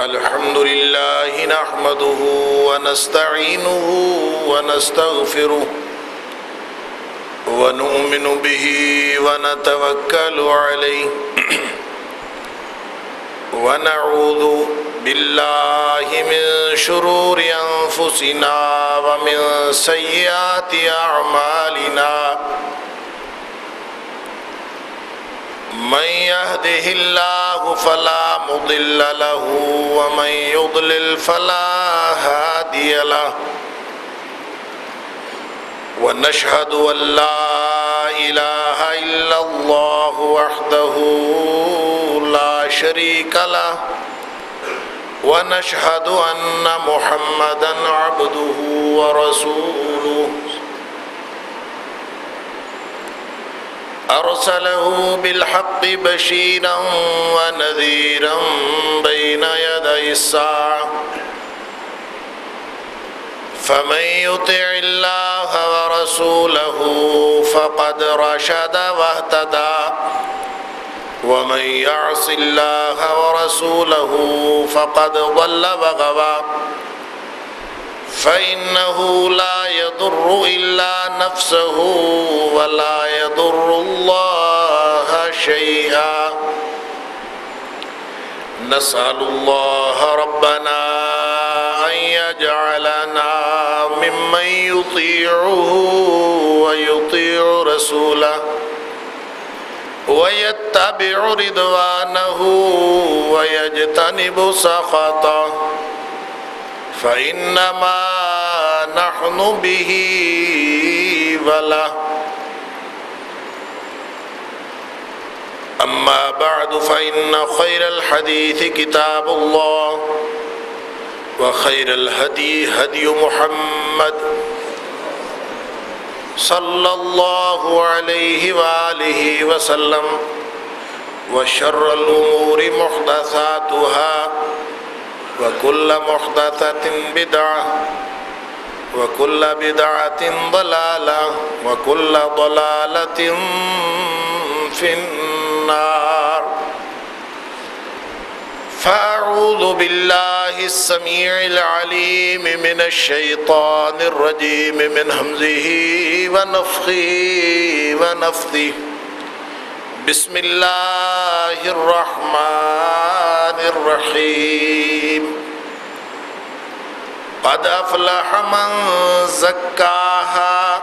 الحمد لله نحمده ونستعينه ونستغفره ونؤمن به ونتوكل عليه ونعوذ بالله من شرور أنفسنا ومن سيئات أعمالنا من يهده الله فلا مضل له ومن يضلل فلا هادي له ونشهد أن لا إله إلا الله وحده لا شريك له ونشهد أن محمدًا عبده ورسوله أرسله بالحق بشيرا ونذيرا بين يدي الساعة فمن يطع الله ورسوله فقد رشد واهتدى ومن يعص الله ورسوله فقد ضل وغوى فإنه لا يضر إلا نفسه ولا يضر الله شيئا نسأل الله ربنا أن يجعلنا ممن يطيعه ويطيع رسوله ويتبع رضوانه ويجتنب سخطه فإنما نحن به وله أما بعد فإن خير الحديث كتاب الله وخير الهدي هدي محمد صلى الله عليه وآله وسلم وشر الأمور محدثاتها وكل محدثة بدعة وكل بدعة ضلالة وكل ضلالة في النار فأعوذ بالله السميع العليم من الشيطان الرجيم من همزه ونفخه ونفثه بسم الله الرحمن الرحيم قد أفلح من زكاها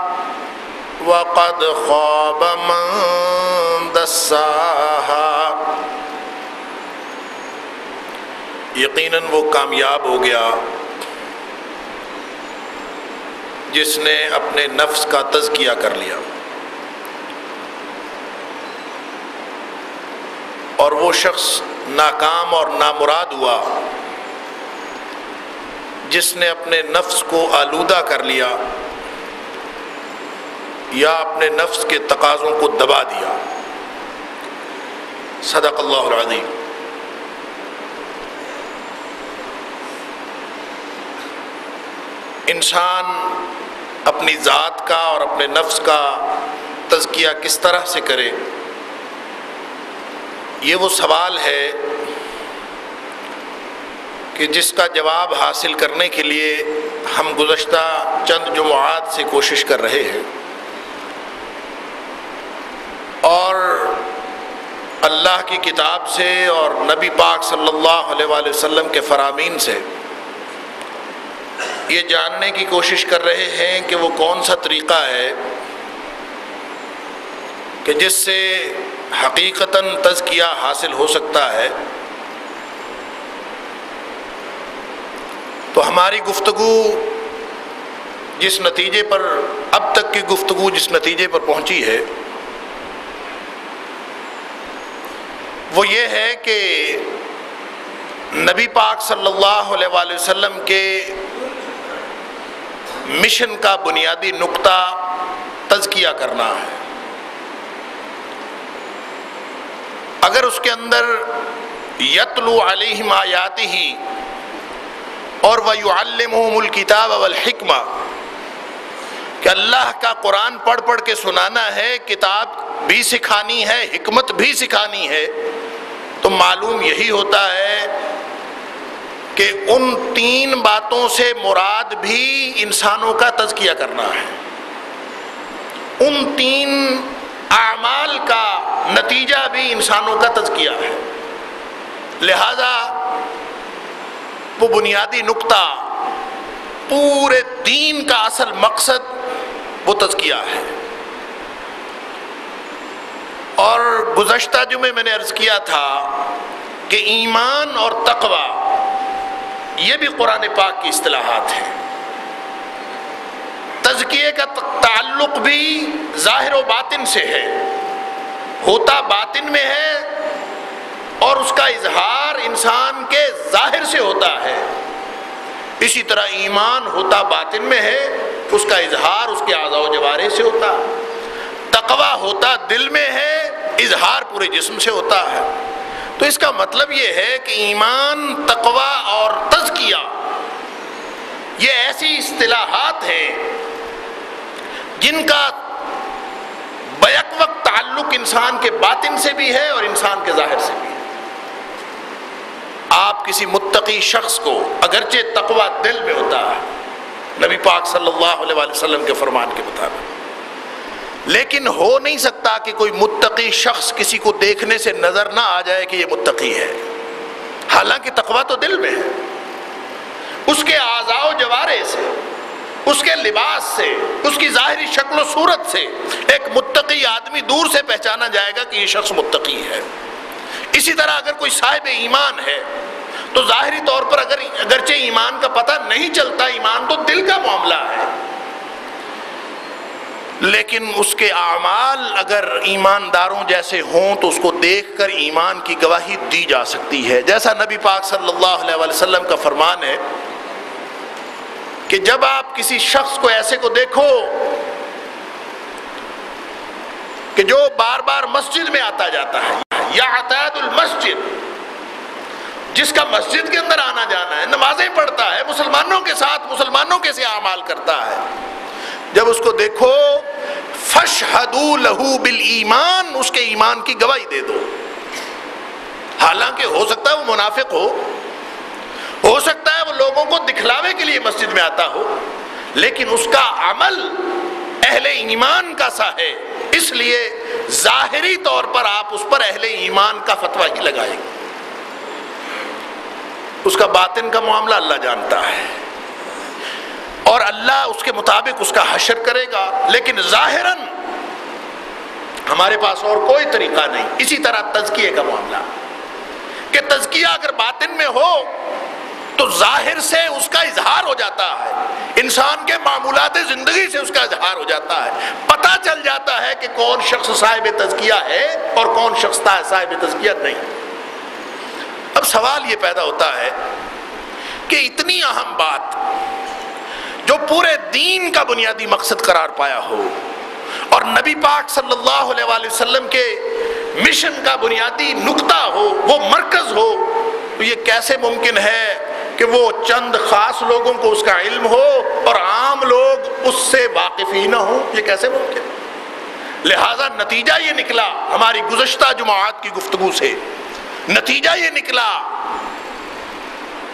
وقد خاب من دساها یقیناً وہ کامیاب ہو گیا جس نے اپنے نفس کا تزکیہ کر لیا، اور وہ شخص ناکام اور نامراد ہوا جس نے اپنے نفس کو آلودہ کر لیا یا اپنے نفس کے تقاضوں کو دبا دیا۔ صدق اللہ العظیم۔ انسان اپنی ذات کا اور اپنے نفس کا تزکیہ کس طرح سے کرے، یہ وہ سوال ہے کہ جس کا جواب حاصل کرنے کے لیے ہم گزشتہ چند جمعات سے کوشش کر رہے ہیں، اور اللہ کی کتاب سے اور نبی پاک صلی اللہ علیہ وآلہ وسلم کے فرامین سے یہ جاننے کی کوشش کر رہے ہیں کہ وہ کون سا طریقہ ہے کہ جس سے حقیقتاً تزکیہ حاصل ہو سکتا ہے۔ تو ہماری گفتگو جس نتیجے پر اب تک کی گفتگو جس نتیجے پر پہنچی ہے وہ یہ ہے کہ نبی پاک صلی اللہ علیہ وآلہ وسلم کے مشن کا بنیادی نقطہ تزکیہ کرنا ہے۔ اگر اس کے اندر یتلو علیہم آیاتہ اور وَيُعَلِّمُهُمُ الْكِتَابَ وَالْحِکْمَةَ کہ اللہ کا قرآن پڑھ پڑھ کے سنانا ہے، کتاب بھی سکھانی ہے، حکمت بھی سکھانی ہے، تو معلوم یہی ہوتا ہے کہ ان 3 باتوں سے مراد بھی انسانوں کا تزکیہ کرنا ہے، ان 3 اعمال کا نتیجہ بھی انسانوں کا تزکیہ ہے۔ لہذا وہ بنیادی نقطہ، پورے دین کا اصل مقصد وہ تزکیہ ہے۔ اور گزشتہ جمعے میں نے عرض کیا تھا کہ ایمان اور تقوی یہ بھی قرآن پاک کی اصطلاحات ہیں۔ تزکیے کا تعلق بھی ظاہر و باطن سے ہے، ہوتا باطن میں ہے اور اس کا اظہار انسان کے ظاہر سے ہوتا ہے۔ اسی طرح ایمان ہوتا باطن میں ہے، اس کا اظہار اس کے اعضاء و جوارح سے ہوتا ہے۔ تقوی ہوتا دل میں ہے، اظہار پورے جسم سے ہوتا ہے۔ تو اس کا مطلب یہ ہے کہ ایمان، تقوی اور تزکیہ یہ ایسی اصطلاحات ہیں جن کا بیک وقت تعلق انسان کے باطن سے بھی ہے اور انسان کے ظاہر سے بھی ہے۔ آپ کسی متقی شخص کو اگرچہ تقوی دل میں ہوتا ہے نبی پاک صلی اللہ علیہ وآلہ وسلم کے فرمان کے مطابق، لیکن ہو نہیں سکتا کہ کوئی متقی شخص کسی کو دیکھنے سے نظر نہ آ جائے کہ یہ متقی ہے، حالانکہ تقوی تو دل میں ہے۔ اس کے اعضاء و جوارح سے، اس کے لباس سے، اس کی ظاہری شکل و صورت سے ایک متقی آدمی دور سے پہچانا جائے گا کہ یہ شخص متقی ہے۔ اسی طرح اگر کوئی صاحب ایمان ہے تو ظاہری طور پر اگرچہ ایمان کا پتہ نہیں چلتا، ایمان تو دل کا معاملہ ہے، لیکن اس کے اعمال اگر ایمانداروں جیسے ہوں تو اس کو دیکھ کر ایمان کی گواہی دی جا سکتی ہے۔ جیسا نبی پاک صلی اللہ علیہ وآلہ وسلم کا فرمان ہے کہ جب آپ کسی شخص کو ایسے کو دیکھو کہ جو بار بار مسجد میں آتا جاتا ہے، یا عتاد المسجد، جس کا مسجد کے اندر آنا جانا ہے، نمازیں پڑھتا ہے، مسلمانوں کے ساتھ مسلمانوں کے سے اعمال کرتا ہے، جب اس کو دیکھو فاشہدوا لہ بالایمان، اس کے ایمان کی گواہی دے دو۔ حالانکہ ہو سکتا ہے وہ منافق ہو سکتا ہے وہ لوگوں کو دکھلاوے کے لیے مسجد میں آتا ہو، لیکن اس کا عمل اہل ایمان کا سا ہے، اس لیے ظاہری طور پر آپ اس پر اہل ایمان کا فتویٰ ہی لگائیں گے۔ اس کا باطن کا معاملہ اللہ جانتا ہے اور اللہ اس کے مطابق اس کا حشر کرے گا، لیکن ظاہراً ہمارے پاس اور کوئی طریقہ نہیں۔ اسی طرح تزکیے کا معاملہ کہ تزکیہ اگر باطن میں ہو تو ظاہر سے اس کا اظہار ہو جاتا ہے، انسان کے معمولات زندگی سے اس کا اظہار ہو جاتا ہے، پتہ چل جاتا ہے کہ کون شخص صاحب تزکیہ ہے اور کون شخص صاحب تزکیہ نہیں۔ اب سوال یہ پیدا ہوتا ہے کہ اتنی اہم بات جو پورے دین کا بنیادی مقصد قرار پایا ہو اور نبی پاک صلی اللہ علیہ وآلہ وسلم کے مشن کا بنیادی نقطہ ہو، وہ مرکز ہو، تو یہ کیسے ممکن ہے کہ وہ چند خاص لوگوں کو اس کا علم ہو اور عام لوگ اس سے واقف ہی نہ ہوں؟ یہ کیسے ممکن؟ لہذا نتیجہ یہ نکلا ہماری گزشتہ جمعات کی گفتگو سے، نتیجہ یہ نکلا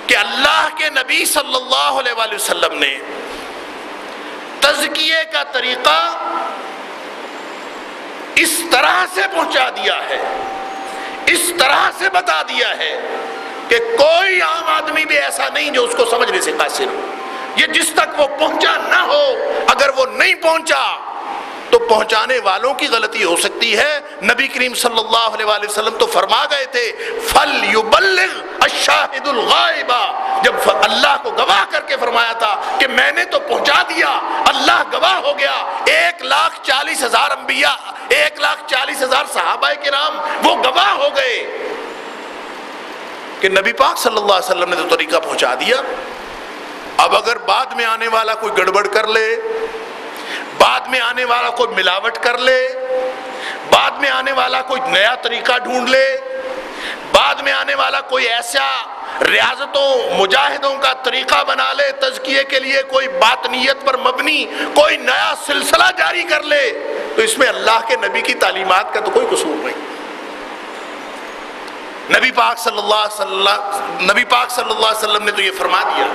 کہ اللہ کے نبی صلی اللہ علیہ وآلہ وسلم نے تزکیے کا طریقہ اس طرح سے پہنچا دیا ہے، اس طرح سے بتا دیا ہے کہ کوئی عام آدمی بھی ایسا نہیں جو اس کو سمجھنے سے قاصر ہو۔ یہ جس تک وہ پہنچا نہ ہو، اگر وہ نہیں پہنچا تو پہنچانے والوں کی غلطی ہو سکتی ہے۔ نبی کریم صلی اللہ علیہ وآلہ وسلم تو فرما گئے تھے فَلْيُبَلِّغْ الشَّاهِدُ الْغَائِبَ، جب اللہ کو گواہ کر کے فرمایا تھا کہ میں نے تو پہنچا دیا، اللہ گواہ ہو گیا، 1,40,000 انبیاء، 1,40,000 صحابہ کرام وہ گواہ ہو گئے کہ نبی پاک صلی اللہ علیہ وسلم نے تو طریقہ پہنچا دیا۔ اب اگر بعد میں آنے والا کوئی گڑبڑ کر لے، بعد میں آنے والا کوئی ملاوٹ کر لے، بعد میں آنے والا کوئی نیا طریقہ ڈھونڈ لے، بعد میں آنے والا کوئی ایسا ریاضتوں مجاہدوں کا طریقہ بنا لے، تزکیے کے لیے کوئی باطنیت پر مبنی کوئی نیا سلسلہ جاری کر لے، تو اس میں اللہ کے نبی کی تعلیمات کا تو کوئی قصور نہیں۔ نبی پاک صلی اللہ علیہ وسلم نے تو یہ فرما دیا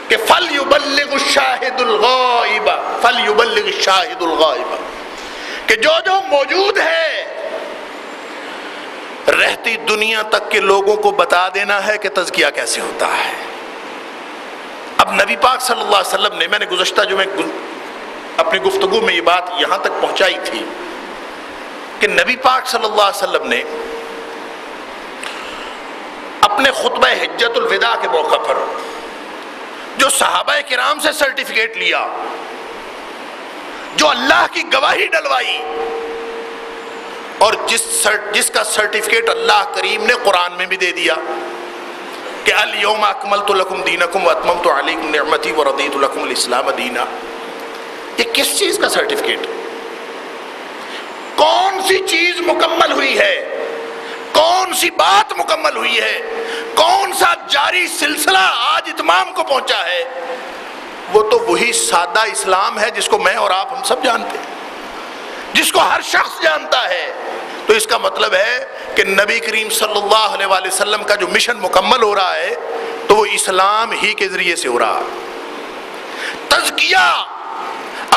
کہ فَلْيُبَلِّغُ الشَّاهِدُ الْغَائِبَ فَلْيُبَلِّغِ الشَّاهِدُ الْغَائِبَ کہ جو موجود ہے رہتی دنیا تک کے لوگوں کو بتا دینا ہے کہ تزکیہ کیسے ہوتا ہے۔ اب نبی پاک صلی اللہ علیہ وسلم نے، میں نے گزشتہ جو میں اپنی گفتگو میں یہ بات یہاں تک پہنچائی تھی کہ نبی پاک صلی اللہ علیہ وسلم نے اپنے خطبہ حجت الوداع کے موقع پر جو صحابہ کرام سے سرٹیفکیٹ لیا، جو اللہ کی گواہی ڈلوائی، اور جس کا سرٹیفکیٹ اللہ کریم نے قرآن میں بھی دے دیا کہ الیوم اکملت لکم دینکم واتممت علیکم نعمتی ورضیت لکم الاسلام دینا، یہ کس چیز کا سرٹیفکیٹ؟ کون سی چیز مکمل ہوئی ہے؟ کون سی بات مکمل ہوئی ہے؟ کون سا جاری سلسلہ آج اتمام کو پہنچا ہے؟ وہ تو وہی سادہ اسلام ہے جس کو میں اور آپ ہم سب جانتے ہیں، جس کو ہر شخص جانتا ہے۔ تو اس کا مطلب ہے کہ نبی کریم صلی اللہ علیہ وآلہ وسلم کا جو مشن مکمل ہو رہا ہے تو وہ اسلام ہی کے ذریعے سے ہو رہا ہے۔ تزکیہ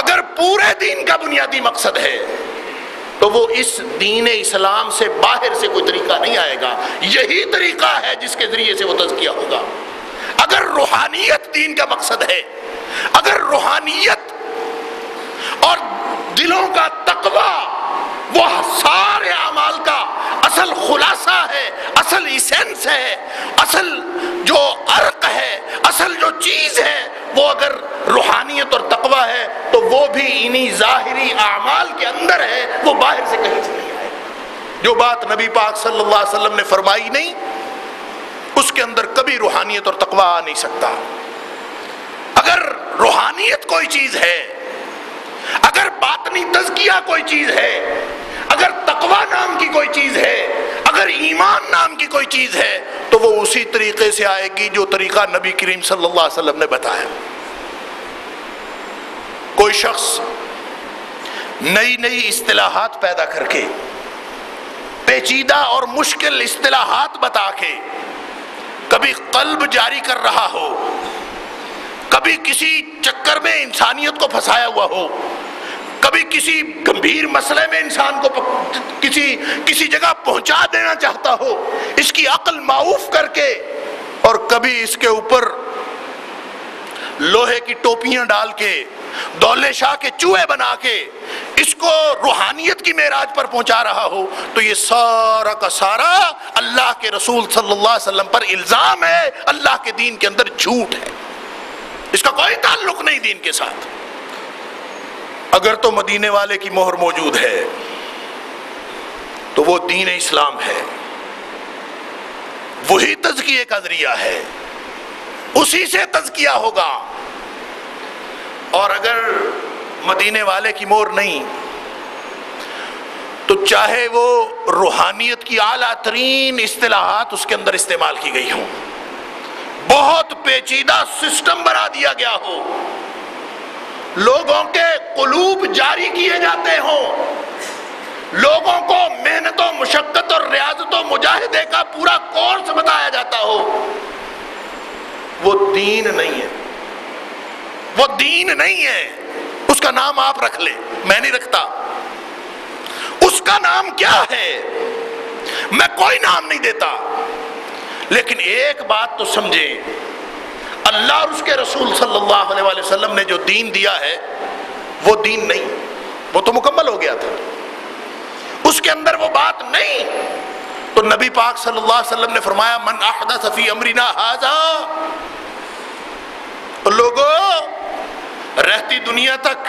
اگر پورے دین کا بنیادی مقصد ہے تو وہ اس دین اسلام سے باہر سے کوئی طریقہ نہیں آئے گا، یہی طریقہ ہے جس کے ذریعے سے وہ تزکیہ ہوگا۔ اگر روحانیت دین کا مقصد ہے، اگر روحانیت اور دلوں کا تقوی وہ سارے اعمال کا اصل خلاصہ ہے، اصل ایسنس ہے، اصل جو عرق ہے، اصل جو چیز ہے، وہ اگر روحانیت اور تقوی ہے تو وہ بھی انہی ظاہری اعمال کے اندر ہے، وہ باہر سے کہیں سے نہیں آئے۔ جو بات نبی پاک صلی اللہ علیہ وسلم نے فرمائی نہیں، اس کے اندر کبھی روحانیت اور تقوی آ نہیں سکتا۔ اگر روحانیت کوئی چیز ہے، اگر باطنی تزکیہ کوئی چیز ہے، اگر تقوی نام کی کوئی چیز ہے، اگر ایمان نام کی کوئی چیز ہے تو وہ اسی طریقے سے آئے گی جو طریقہ نبی کریم صلی اللہ علیہ وسلم نے بتایا۔ کوئی شخص نئی اصطلاحات پیدا کر کے، پیچیدہ اور مشکل اصطلاحات بتا کے کبھی قلب جاری کر رہا ہو، کبھی کسی چکر میں انسانیت کو پھنسایا ہوا ہو، کبھی کسی گمبھیر مسئلے میں انسان کو کسی جگہ پہنچا دینا چاہتا ہو، اس کی عقل معوف کر کے، اور کبھی اس کے اوپر لوہے کی ٹوپیاں ڈال کے، دولے شاہ کے چوہے بنا کے اس کو روحانیت کی معراج پر پہنچا رہا ہو، تو یہ سارا کا سارا اللہ کے رسول صلی اللہ علیہ وسلم پر الزام ہے، اللہ کے دین کے اندر جھوٹ ہے، اس کا کوئی تعلق نہیں دین کے ساتھ۔ اگر تو مدینے والے کی مہر موجود ہے تو وہ دین اسلام ہے، وہی تزکیے کا ذریعہ ہے، اسی سے تزکیہ ہوگا۔ اور اگر مدینے والے کی مہر نہیں تو چاہے وہ روحانیت کی اعلیٰ ترین اصطلاحات اس کے اندر استعمال کی گئی ہوں، بہت پیچیدہ سسٹم بنا دیا گیا ہو، لوگوں کے قلوب جاری کیے جاتے ہوں، لوگوں کو محنت و مشقت اور ریاضت و مجاہدے کا پورا کورس بتایا جاتا ہو، وہ دین نہیں ہے، وہ دین نہیں ہے۔ اس کا نام آپ رکھ لیں، میں نہیں رکھتا۔ اس کا نام کیا ہے؟ میں کوئی نام نہیں دیتا، لیکن ایک بات تو سمجھیں، اللہ اور اس کے رسول صلی اللہ علیہ وآلہ وسلم نے جو دین دیا ہے وہ دین نہیں، وہ تو مکمل ہو گیا تھا، اس کے اندر وہ بات نہیں۔ تو نبی پاک صلی اللہ علیہ وسلم نے فرمایا من احدث فی امرنا ھذا، تو لوگوں رہتی دنیا تک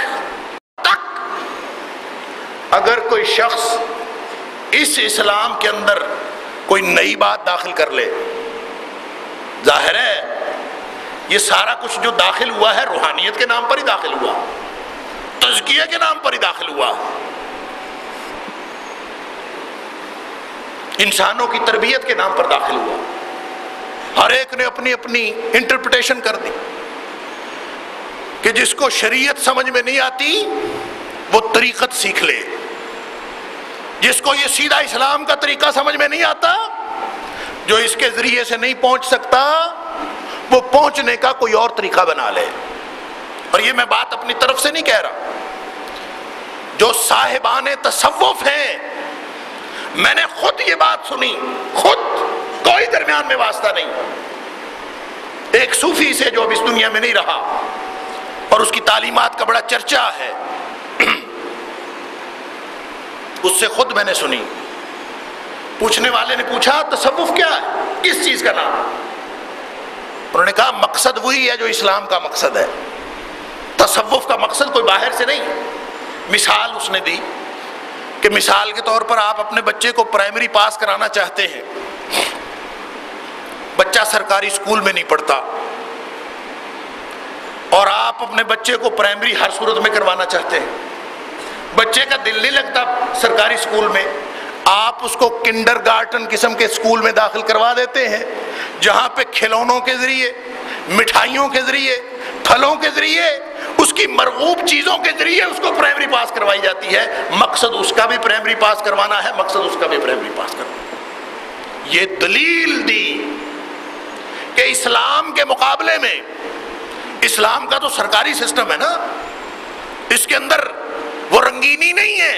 اگر کوئی شخص اس اسلام کے اندر کوئی نئی بات داخل کر لے، ظاہر ہے یہ سارا کچھ جو داخل ہوا ہے روحانیت کے نام پر ہی داخل ہوا، تزکیہ کے نام پر ہی داخل ہوا، انسانوں کی تربیت کے نام پر داخل ہوا۔ ہر ایک نے اپنی اپنی انٹرپریٹیشن کر دی کہ جس کو شریعت سمجھ میں نہیں آتی وہ طریقت سیکھ لے، جس کو یہ سیدھا اسلام کا طریقہ سمجھ میں نہیں آتا جو اس کے ذریعے سے نہیں پہنچ سکتا وہ پہنچنے کا کوئی اور طریقہ بنا لے. اور یہ میں بات اپنی طرف سے نہیں کہہ رہا، جو صاحبان تصوف ہیں، میں نے خود یہ بات سنی، خود، کوئی درمیان میں واسطہ نہیں. ایک صوفی سے جو اب اس دنیا میں نہیں رہا اور اس کی تعلیمات کا بڑا چرچا ہے، اس سے خود میں نے سنی. پوچھنے والے نے پوچھا تصوف کیا ہے، کس چیز کا نام؟ انہوں نے کہا مقصد وہی ہے جو اسلام کا مقصد ہے، تصوف کا مقصد کوئی باہر سے نہیں. مثال اس نے دی کہ مثال کے طور پر آپ اپنے بچے کو پرائمری پاس کرانا چاہتے ہیں، بچہ سرکاری اسکول میں نہیں پڑھتا، اور آپ اپنے بچے کو پرائمری ہر صورت میں کروانا چاہتے ہیں. بچے کا دل نہیں لگتا سرکاری اسکول میں، آپ اس کو کنڈر گارٹن قسم کے اسکول میں داخل کروا دیتے ہیں، جہاں پہ کھلونوں کے ذریعے، مٹھائیوں کے ذریعے، پھلوں کے ذریعے، اس کی مرغوب چیزوں کے ذریعے اس کو پرائمری پاس کروائی جاتی ہے. مقصد اس کا بھی پرائمری پاس کروانا ہے، مقصد اس کا بھی پرائمری پاس کروانا. یہ دلیل دی کہ اسلام کے مقابلے میں، اسلام کا تو سرکاری سسٹم ہے نا، اس کے اندر وہ رنگینی نہیں ہے،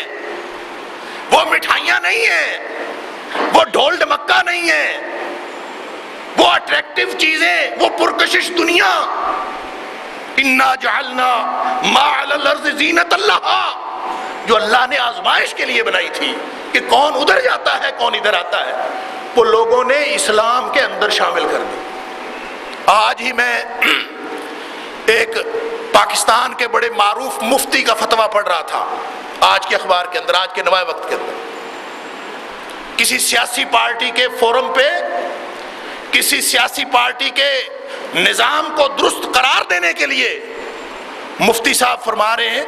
وہ مٹھائیاں نہیں ہیں، وہ ڈھول ڈمکا نہیں ہے، وہ اٹریکٹیو چیزیں، وہ پرکشش دنیا. انا جعلنا ما علی الارض زینۃ لہا، جو اللہ نے آزمائش کے لیے بنائی تھی کہ کون ادھر جاتا ہے کون ادھر آتا ہے، وہ لوگوں نے اسلام کے اندر شامل کر دی. آج ہی میں ایک پاکستان کے بڑے معروف مفتی کا فتویٰ پڑھ رہا تھا، آج کے اخبار کے اندر، آج کے نوائے وقت کے اندر. کسی سیاسی پارٹی کے فورم پہ، کسی سیاسی پارٹی کے نظام کو درست قرار دینے کے لیے مفتی صاحب فرما رہے ہیں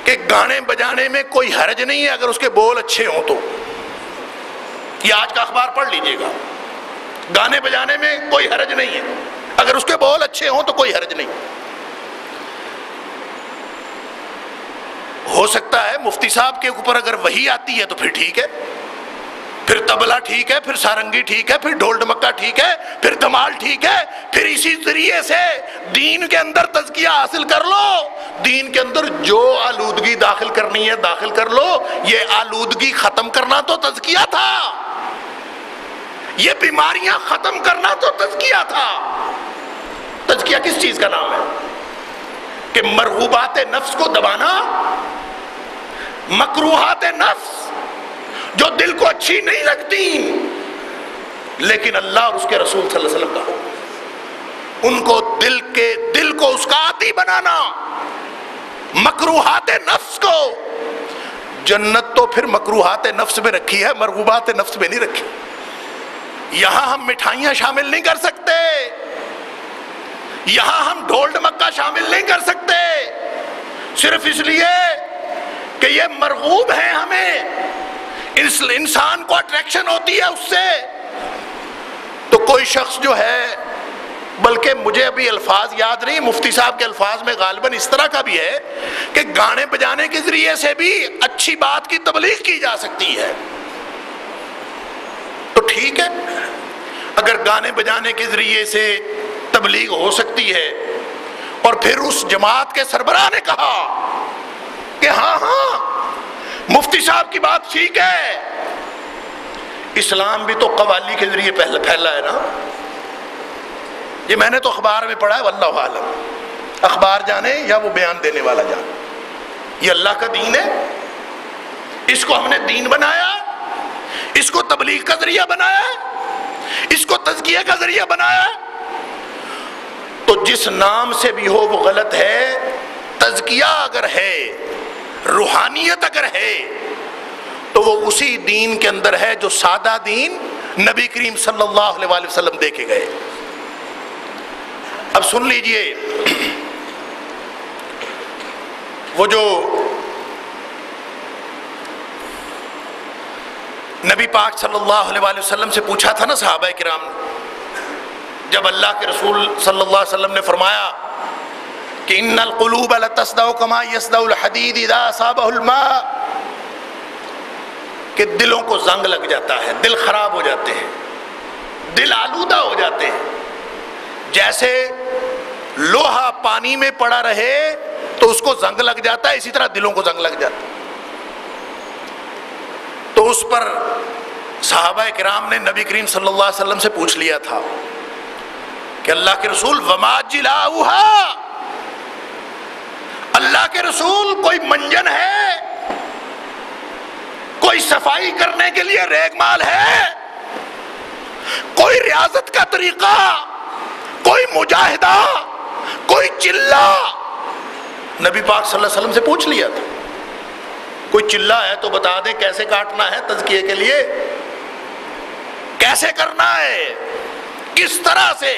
کہ گانے بجانے میں کوئی حرج نہیں ہے اگر اس کے بول اچھے ہوں تو. یہ آج کا اخبار پڑھ لیجئے گا، گانے بجانے میں کوئی حرج نہیں ہے اگر اس کے بول اچھے ہوں تو کوئی حرج نہیں. ہو سکتا ہے مفتی صاحب کے اوپر اگر وحی آتی ہے تو پھر ٹھیک ہے، پھر تبلا ٹھیک ہے، پھر سارنگی ٹھیک ہے، پھر ڈھول ڈمکا ٹھیک ہے، پھر دمال ٹھیک ہے، پھر اسی ذریعے سے دین کے اندر تزکیہ حاصل کر لو. دین کے اندر جو آلودگی داخل کرنی ہے داخل کر لو. یہ آلودگی ختم کرنا تو تزکیہ تھا، یہ بیماریاں ختم کرنا تو تزکیہ تھا. تزکیہ کس چیز کا نام ہے؟ کہ مرغوبات نفس کو دبانا، مکروہات نفس جو دل کو اچھی نہیں لگتی لیکن اللہ اور اس کے رسول صلی اللہ علیہ وسلم کا حکم، ان کو دل کو اس کا عادی بنانا. مکروہات نفس کو، جنت تو پھر مکروہات نفس میں رکھی ہے، مرغوبات نفس میں نہیں رکھی. یہاں ہم مٹھائیاں شامل نہیں کر سکتے، یہاں ہم ڈھول ڈمکا شامل نہیں کر سکتے، صرف اس لیے کہ یہ مرغوب ہیں، ہمیں انسان کو اٹریکشن ہوتی ہے اس سے. تو کوئی شخص جو ہے، بلکہ مجھے ابھی الفاظ یاد نہیں، مفتی صاحب کے الفاظ میں غالباً اس طرح کا بھی ہے کہ گانے بجانے کے ذریعے سے بھی اچھی بات کی تبلیغ کی جا سکتی ہے. تو ٹھیک ہے، اگر گانے بجانے کے ذریعے سے تبلیغ ہو سکتی ہے. اور پھر اس جماعت کے سربراہ نے کہا کہ ہاں مفتی صاحب کی بات ٹھیک ہے، اسلام بھی تو قوالی کے ذریعے پھیلا ہے نا. یہ میں نے تو اخبار میں پڑھا ہے، واللہ عالم، اخبار جانے یا وہ بیان دینے والا جانے. یہ اللہ کا دین ہے، اس کو ہم نے دین بنایا، اس کو تبلیغ کا ذریعہ بنایا، اس کو تزکیہ کا ذریعہ بنایا. تو جس نام سے بھی ہو وہ غلط ہے. تزکیہ اگر ہے، روحانیت اگر ہے، تو وہ اسی دین کے اندر ہے جو سادہ دین نبی کریم صلی اللہ علیہ وآلہ وسلم دے کے گئے. اب سن لیجئے، وہ جو نبی پاک صلی اللہ علیہ وآلہ وسلم سے پوچھا تھا نا صحابہ کرام نے، جب اللہ کے رسول صلی اللہ علیہ وسلم نے فرمایا کہ ان القلوب لتصدع كما يصدع الحديد اذا اصابه الماء، کہ دلوں کو زنگ لگ جاتا ہے، دل خراب ہو جاتے ہیں، دل آلودہ ہو جاتے ہیں. جیسے لوہا پانی میں پڑا رہے تو اس کو زنگ لگ جاتا ہے، اسی طرح دلوں کو زنگ لگ جاتا ہے. تو اس پر صحابہ کرام نے نبی کریم صلی اللہ علیہ وسلم سے پوچھ لیا تھا کہ اللہ کے رسول وما جلاؤہا، اللہ کے رسول کوئی منجن ہے، کوئی صفائی کرنے کے لیے ریگ مال ہے، کوئی ریاضت کا طریقہ، کوئی مجاہدہ، کوئی چلہ؟ نبی پاک صلی اللہ علیہ وسلم سے پوچھ لیا تھا کوئی چلہ ہے تو بتا دیں کیسے کاٹنا ہے تزکیے کے لیے، کیسے کرنا ہے، کس طرح سے،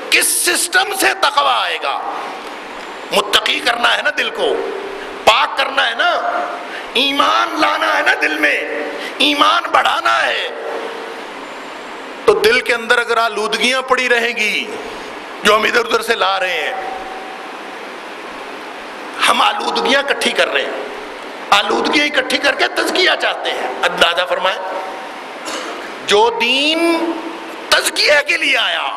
کس سسٹم سے تقویٰ آئے گا. متقی کرنا ہے نا، دل کو پاک کرنا ہے نا، ایمان لانا ہے نا، دل میں ایمان بڑھانا ہے. تو دل کے اندر اگر آلودگیاں پڑی رہیں گی جو ہم ادھر ادھر سے لا رہے ہیں، ہم آلودگیاں اکٹھی کر رہے ہیں، آلودگیاں اکٹھی کر کے تزکیہ چاہتے ہیں. اندازہ فرمائیں، جو دین تزکیہ کے لیے آیا،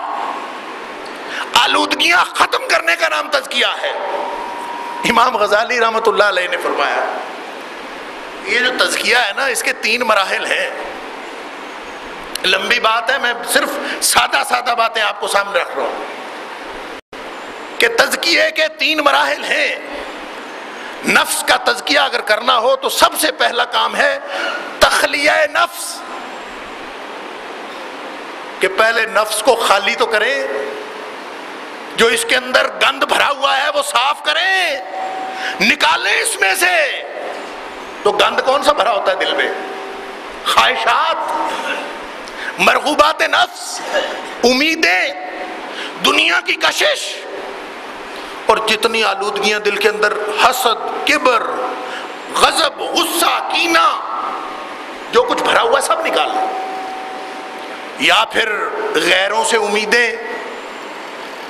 آلودگیاں ختم کرنے کا نام تزکیہ ہے. امام غزالی رحمۃ اللہ علیہ نے فرمایا یہ جو تزکیہ ہے نا، اس کے 3 مراحل ہیں. لمبی بات ہے، میں صرف سادہ سادہ باتیں آپ کو سامنے رکھ رہا ہوں کہ تزکیے کے 3 مراحل ہیں. نفس کا تزکیہ اگر کرنا ہو تو سب سے پہلا کام ہے تخلیہ نفس، کہ پہلے نفس کو خالی تو کریں، جو اس کے اندر گند بھرا ہوا ہے وہ صاف کریں، نکالیں اس میں سے. تو گند کون سا بھرا ہوتا ہے دل میں؟ خواہشات، مرغوبات نفس، امیدیں، دنیا کی کشش، اور جتنی آلودگیاں دل کے اندر، حسد، کبر، غضب، غصہ، کینہ، جو کچھ بھرا ہوا سب نکال لیں. یا پھر غیروں سے امیدیں،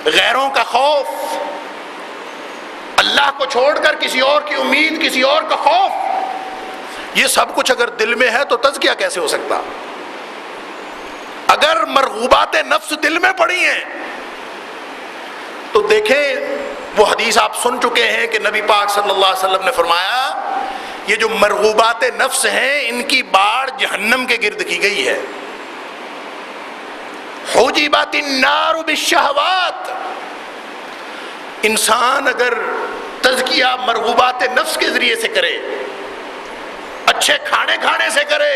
غیروں کا خوف، اللہ کو چھوڑ کر کسی اور کی امید، کسی اور کا خوف، یہ سب کچھ اگر دل میں ہے تو تزکیہ کیسے ہو سکتا؟ اگر مرغوبات نفس دل میں پڑی ہیں تو دیکھیں وہ حدیث آپ سن چکے ہیں کہ نبی پاک صلی اللہ علیہ وسلم نے فرمایا یہ جو مرغوبات نفس ہیں ان کی باڑ جہنم کے گرد کی گئی ہے. حجبت النار بالشہوات. انسان اگر تزکیہ مرغوبات نفس کے ذریعے سے کرے، اچھے کھانے سے کرے،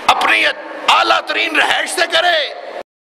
اپنی اعلیٰ ترین رہائش سے کرے،